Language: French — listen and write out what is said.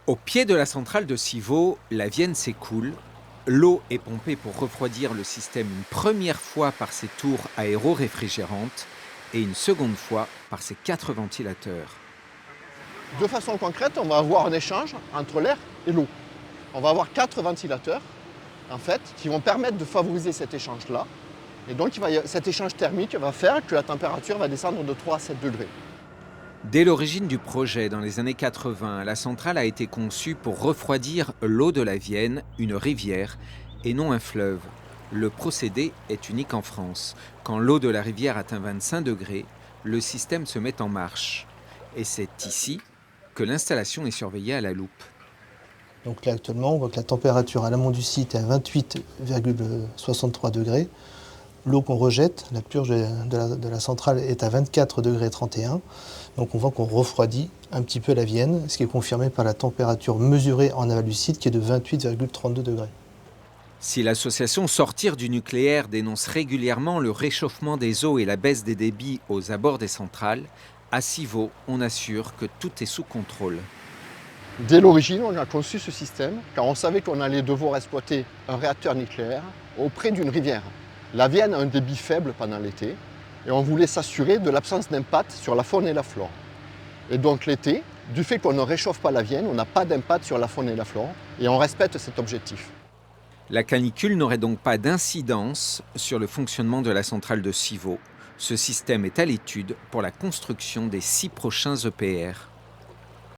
Au pied de la centrale de Civaux, la Vienne s'écoule. L'eau est pompée pour refroidir le système une première fois par ses tours aéro-réfrigérantes et une seconde fois par ses 4 ventilateurs. De façon concrète, on va avoir un échange entre l'air et l'eau. On va avoir 4 ventilateurs, en fait, qui vont permettre de favoriser cet échange-là. Et donc, cet échange thermique va faire que la température va descendre de 3 à 7 degrés. Dès l'origine du projet, dans les années 80, la centrale a été conçue pour refroidir l'eau de la Vienne, une rivière, et non un fleuve. Le procédé est unique en France. Quand l'eau de la rivière atteint 25 degrés, le système se met en marche. Et c'est ici que l'installation est surveillée à la loupe. Donc là actuellement, on voit que la température à l'amont du site est à 28,63 degrés. L'eau qu'on rejette, la purge de la centrale, est à 24 degrés 31. Donc on voit qu'on refroidit un petit peu la Vienne, ce qui est confirmé par la température mesurée en aval du site qui est de 28,32 degrés. Si l'association Sortir du nucléaire dénonce régulièrement le réchauffement des eaux et la baisse des débits aux abords des centrales, à Civaux, on assure que tout est sous contrôle. Dès l'origine, on a conçu ce système car on savait qu'on allait devoir exploiter un réacteur nucléaire auprès d'une rivière. La Vienne a un débit faible pendant l'été et on voulait s'assurer de l'absence d'impact sur la faune et la flore. Et donc l'été, du fait qu'on ne réchauffe pas la Vienne, on n'a pas d'impact sur la faune et la flore et on respecte cet objectif. La canicule n'aurait donc pas d'incidence sur le fonctionnement de la centrale de Civaux. Ce système est à l'étude pour la construction des 6 prochains EPR.